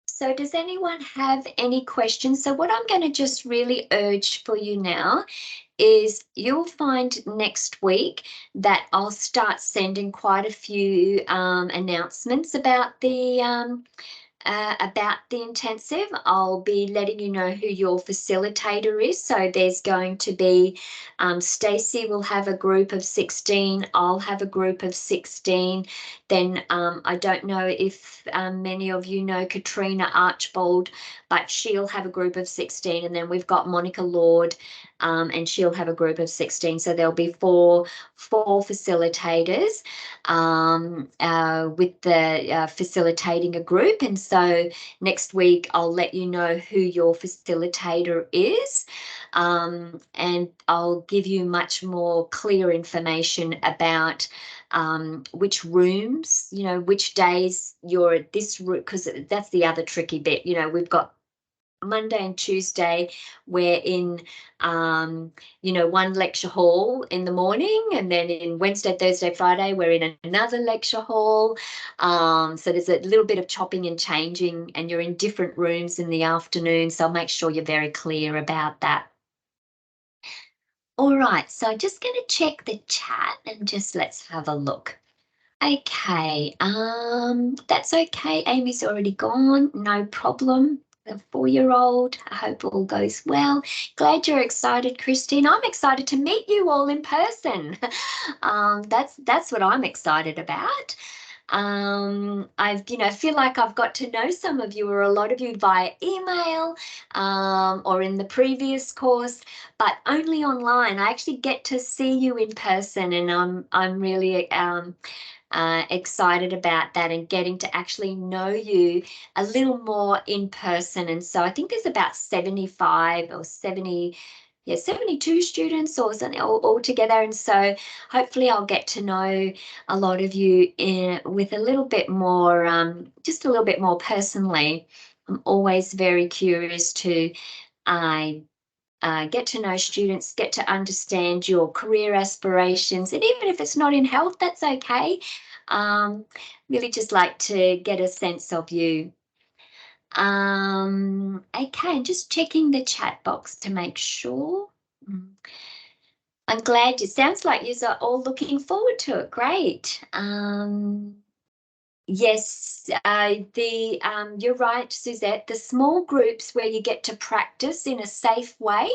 So does anyone have any questions? So what I'm going to just really urge for you now is you'll find next week that I'll start sending quite a few announcements about the intensive. I'll be letting you know who your facilitator is. So there's going to be Stacey will have a group of 16. I'll have a group of 16. Then I don't know if many of you know Katrina Archbold, but she'll have a group of 16. And then we've got Monica Lord, and she'll have a group of 16. So there'll be four facilitators with the facilitating a group. And so next week I'll let you know who your facilitator is, and I'll give you much more clear information about which rooms, you know, which days you're at this room, because that's the other tricky bit. You know, we've got Monday and Tuesday, we're in, you know, one lecture hall in the morning, and then in Wednesday, Thursday, Friday, we're in another lecture hall. So there's a little bit of chopping and changing, and you're in different rooms in the afternoon. So I'll make sure you're very clear about that. All right, so I'm just going to check the chat and just let's have a look. Okay, that's okay. Amy's already gone, no problem. The 4-year-old, I hope all goes well. Glad you're excited, Christine. I'm excited to meet you all in person. That's what I'm excited about. I've, you know, feel like I've got to know some of you, or a lot of you, via email, or in the previous course, but only online. I actually get to see you in person, and I'm really excited about that, and getting to actually know you a little more in person. And so I think there's about 75 or 70, 72 students or something all together. And so hopefully I'll get to know a lot of you with a little bit more, just a little bit more personally. I'm always very curious to get to know students, get to understand your career aspirations, and even if it's not in health, that's okay. Really just like to get a sense of you. Okay, just checking the chat box to make sure. I'm glad. It sounds like you are all looking forward to it. Great. Yes, you're right, Suzette. The small groups where you get to practice in a safe way,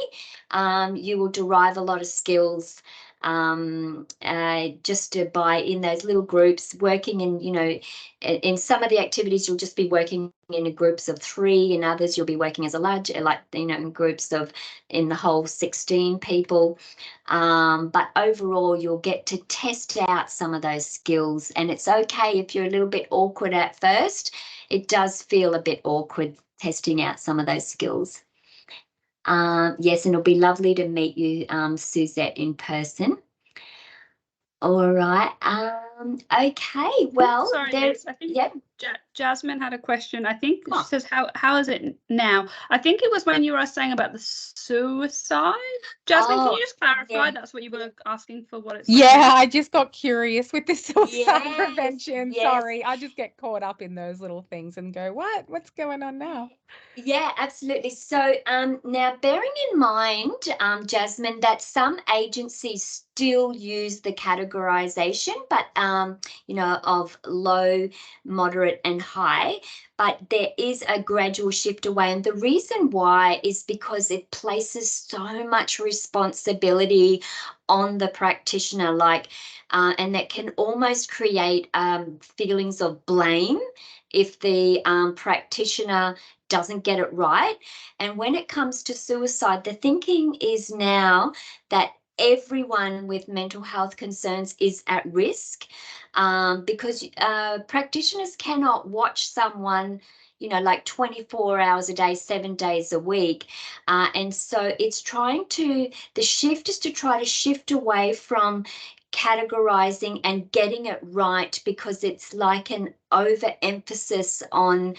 you will derive a lot of skills just to by in those little groups, working in, in some of the activities, you'll just be working in groups of 3, in others you'll be working as a large, in groups of, in the whole 16 people. But overall, you'll get to test out some of those skills, and it's okay if you're a little bit awkward at first. It does feel a bit awkward testing out some of those skills. Yes, and it'll be lovely to meet you, Suzette, in person. All right. Okay. Well, Sorry, Liz, I think Jasmine had a question. I think she says, how is it now? I think it was when you were saying about the suicide. Jasmine, can you just clarify? Yeah. That's what you were asking for, what it's like. Yeah, I just got curious with the suicide prevention. Yes. Sorry, I just get caught up in those little things and go, what's going on now? Yeah, absolutely. So now bearing in mind, Jasmine, that some agencies still use the categorization, but, of low, moderate and high, but there is a gradual shift away. And the reason why is because it places so much responsibility on the practitioner, and that can almost create feelings of blame if the practitioner doesn't get it right. And when it comes to suicide, the thinking is now that everyone with mental health concerns is at risk, because practitioners cannot watch someone 24 hours a day, 7 days a week. And so the shift is to try to shift away from categorizing and getting it right, because it's like an overemphasis on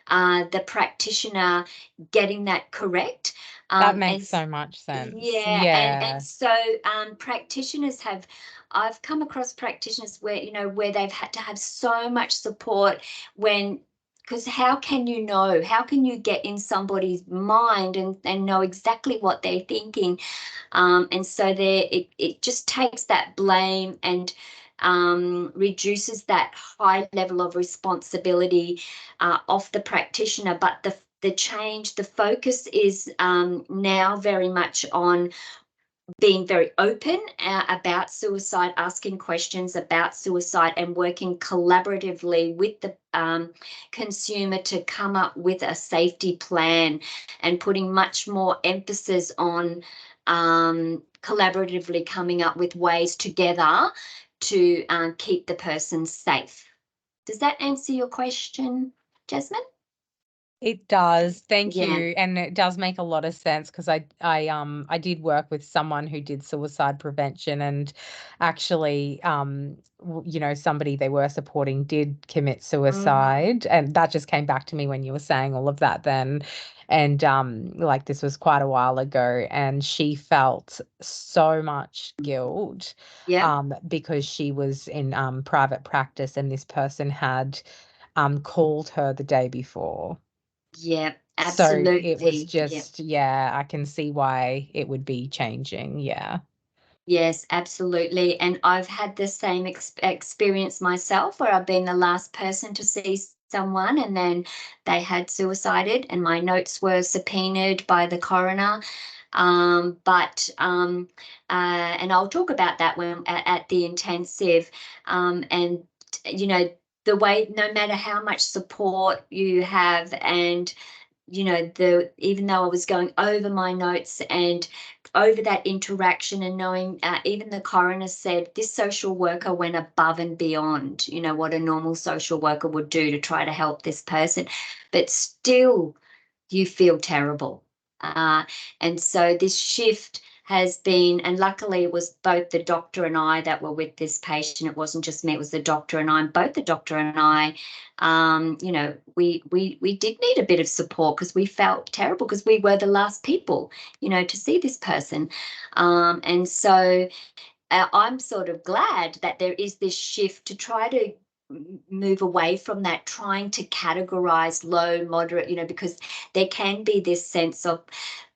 the practitioner getting that correct. That makes so much sense. Yeah. And so practitioners I've come across practitioners where they've had to have so much support because how can you get in somebody's mind and know exactly what they're thinking? And so it just takes that blame and reduces that high level of responsibility off the practitioner. But the focus is now very much on being very open about suicide, asking questions about suicide, and working collaboratively with the consumer to come up with a safety plan, and putting much more emphasis on collaboratively coming up with ways together to keep the person safe. Does that answer your question, Jasmine? It does. Thank you. And it does make a lot of sense, because I did work with someone who did suicide prevention, and actually, somebody they were supporting did commit suicide. And that just came back to me when you were saying all of that then. And this was quite a while ago, and she felt so much guilt because she was in private practice, and this person had called her the day before. Yeah, absolutely. So it was just, I can see why it would be changing. Yeah. Yes, absolutely. And I've had the same experience myself, where I've been the last person to see someone and then they had suicided, and my notes were subpoenaed by the coroner. And I'll talk about that when at the intensive. And the way, no matter how much support you have, and even though I was going over my notes and over that interaction, and knowing even the coroner said this social worker went above and beyond, what a normal social worker would do to try to help this person, but still you feel terrible. And so this shift has been, and luckily it was both the doctor and I that were with this patient. It wasn't just me, it was the doctor and I. And both the doctor and I, we did need a bit of support, because we felt terrible, because we were the last people, to see this person. And so I'm sort of glad that there is this shift to try to move away from that, trying to categorize low, moderate, because there can be this sense of,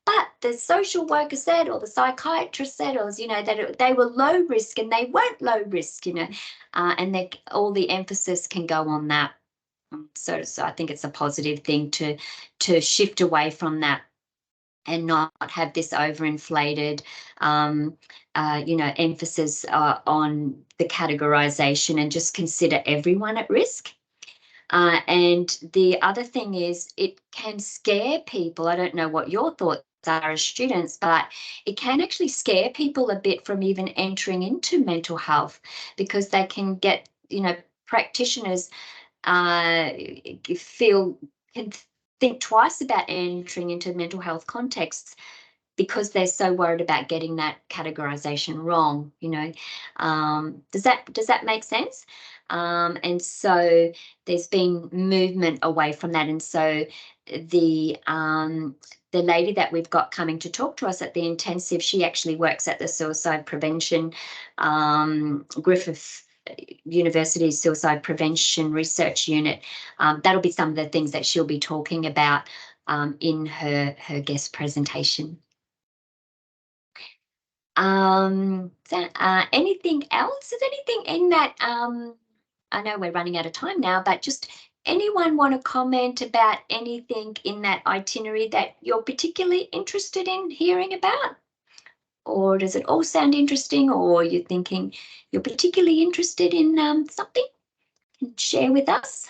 but the social worker said, or the psychiatrist said, or that they were low risk, and they weren't low risk, and all the emphasis can go on that. So I think it's a positive thing to shift away from that. and not have this overinflated, emphasis on the categorization, and just consider everyone at risk. And the other thing is, it can scare people. I don't know what your thoughts are as students, but it can actually scare people a bit from even entering into mental health, because they can get, practitioners can think twice about entering into mental health contexts, because they're so worried about getting that categorization wrong. Does that make sense? And so there's been movement away from that, and so the lady that we've got coming to talk to us at the intensive, she actually works at the suicide prevention, Griffith University Suicide Prevention Research Unit. That'll be some of the things that she'll be talking about in her guest presentation. Anything else? Is anything in that? I know we're running out of time now, but just anyone want to comment about anything in that itinerary that you're particularly interested in hearing about? Or does it all sound interesting, or you're thinking you're particularly interested in something? Can share with us.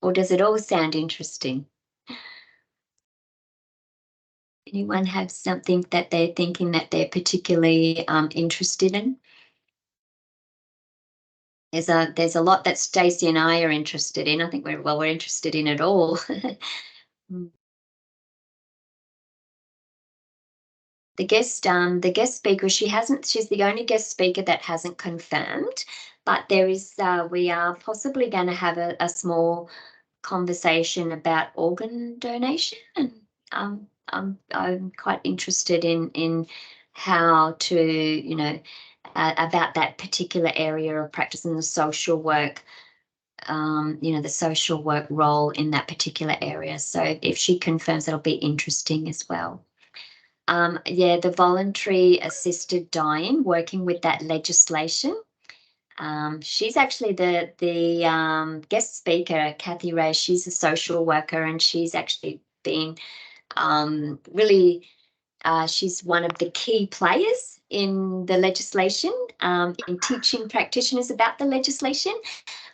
Or does it all sound interesting? Anyone have something that they're thinking that they're particularly interested in? There's a lot that Stacey and I are interested in. I think we're interested in it all. The guest speaker, she's the only guest speaker that hasn't confirmed, but we are possibly going to have a small conversation about organ donation, and I'm quite interested in how to, about that particular area of practice and the social work, the social work role in that particular area. So if she confirms, that'll be interesting as well. The voluntary assisted dying, working with that legislation. She's actually the guest speaker, Kathy Ray. She's a social worker, and she's actually been really, she's one of the key players in the legislation, in teaching practitioners about the legislation.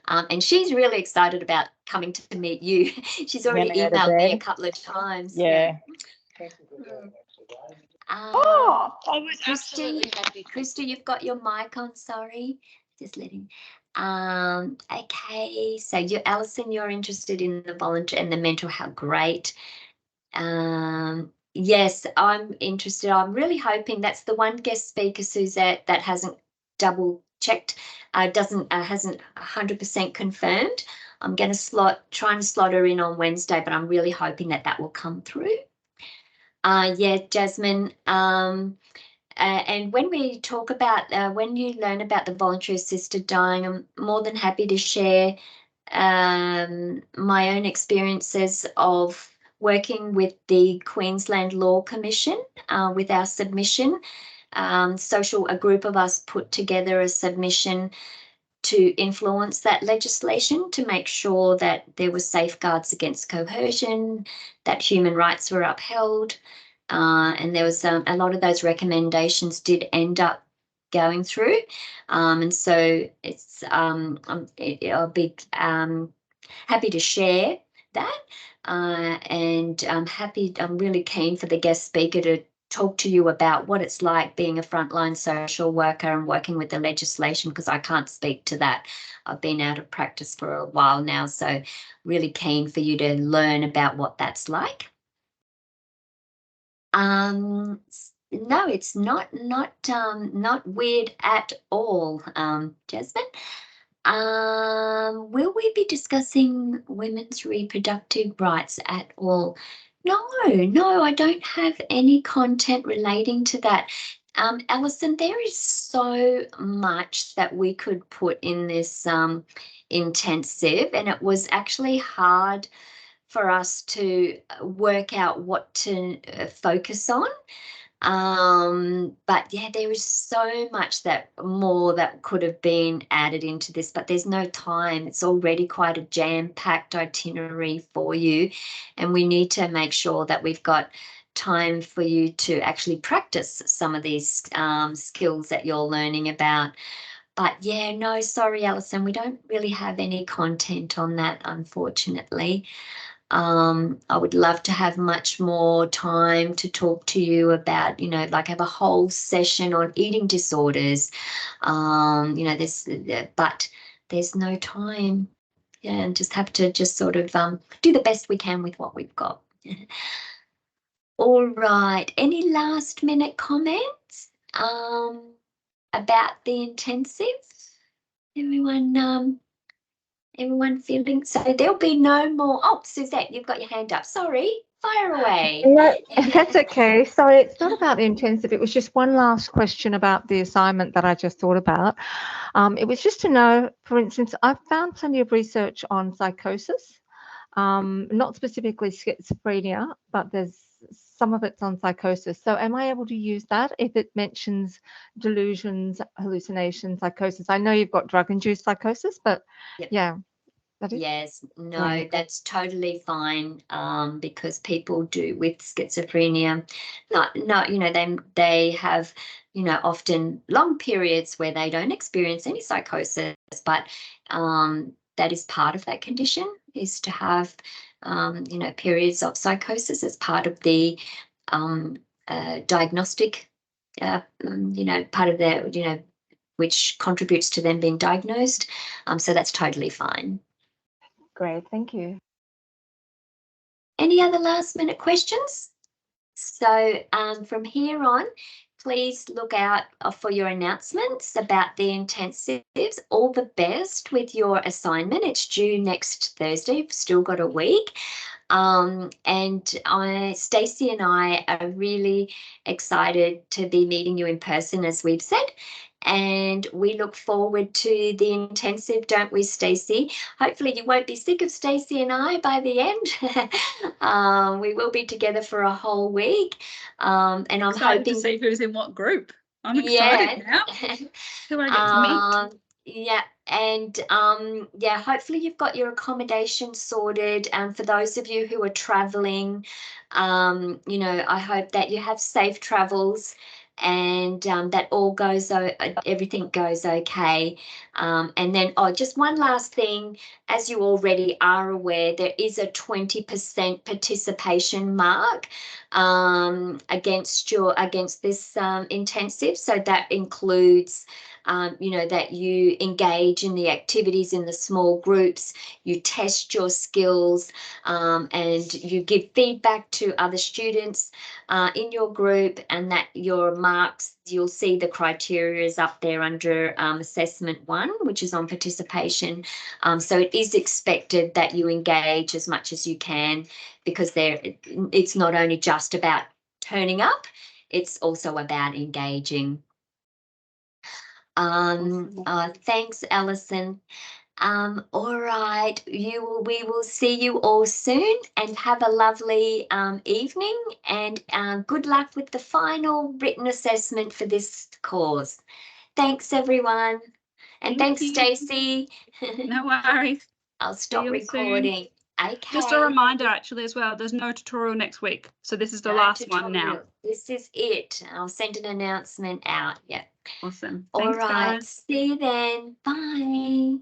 And she's really excited about coming to meet you. She's already emailed me a couple of times. Yeah. I was Krista, absolutely happy. Krista, you've got your mic on. Sorry, just letting. Okay, so Alison, you're interested in the volunteer and the mental health. Great. Yes, I'm interested. I'm really hoping that's the one guest speaker, Suzette, that hasn't double checked, hasn't 100% confirmed. I'm going to try and slot her in on Wednesday, but I'm really hoping that will come through. Jasmine. And when we talk about, when you learn about the voluntary assisted dying, I'm more than happy to share my own experiences of working with the Queensland Law Commission with our submission. A group of us put together a submission to influence that legislation, to make sure that there were safeguards against coercion, that human rights were upheld. And there was a lot of those recommendations did end up going through. And so it's I'll be happy to share that. And I'm really keen for the guest speaker to talk to you about what it's like being a frontline social worker and working with the legislation, because I can't speak to that. I've been out of practice for a while now, so really keen for you to learn about what that's like. No, it's not weird at all, Jasmine. Will we be discussing women's reproductive rights at all? No, I don't have any content relating to that. Alison, there is so much that we could put in this intensive, and it was actually hard for us to work out what to focus on. But yeah, there is so much more that could have been added into this, but there's no time. It's already quite a jam-packed itinerary for you, and we need to make sure that we've got time for you to actually practice some of these skills that you're learning about. But yeah, no, sorry, Alison, we don't really have any content on that, unfortunately. I would love to have much more time to talk to you about, like have a whole session on eating disorders. But there's no time. Yeah, and just have to just sort of do the best we can with what we've got. All right. Any last minute comments about the intensive? Everyone feeling? So there'll be no more. Oh, Suzette, you've got your hand up. Sorry, fire away. No, that's okay. Sorry, it's not about the intensive. It was just one last question about the assignment that I just thought about. It was just to know, for instance, I've found plenty of research on psychosis, not specifically schizophrenia, but there's some of it's on psychosis. So am I able to use that if it mentions delusions, hallucinations, psychosis? I know you've got drug-induced psychosis, but Yep. yeah. That is, Yes, no, Right. that's totally fine. Because people do with schizophrenia, they have, often long periods where they don't experience any psychosis, but that is part of that condition, is to have, periods of psychosis as part of the diagnostic, part of their, which contributes to them being diagnosed. So that's totally fine. Great, thank you. Any other last minute questions? So from here on, please look out for your announcements about the intensives. All the best with your assignment. It's due next Thursday. You've still got a week. And Stacey and I are really excited to be meeting you in person, as we've said. And we look forward to the intensive, don't we, Stacey? Hopefully you won't be sick of Stacey and I by the end. We will be together for a whole week. And I'm Excited to hoping see who's in what group. I'm excited now. Who I get to meet. Yeah, and hopefully you've got your accommodation sorted. And for those of you who are traveling, I hope that you have safe travels, and that everything goes okay. And then, just one last thing, as you already are aware, there is a 20% participation mark against this intensive. So that includes that you engage in the activities in the small groups, you test your skills, and you give feedback to other students in your group, and that your marks, you'll see the criteria is up there under assessment 1, which is on participation. So it is expected that you engage as much as you can, because it's not only just about turning up, it's also about engaging. Thanks, Alison. All right, we will see you all soon, and have a lovely evening, and good luck with the final written assessment for this course. Thanks, everyone. And thanks, you. Stacey. No worries. I'll stop you recording. Okay. Just a reminder, actually, as well, there's no tutorial next week. So this is the last one now. tutorial. This is it. I'll send an announcement out. Yeah. Awesome. All Thanks, right. guys. See you then. Bye.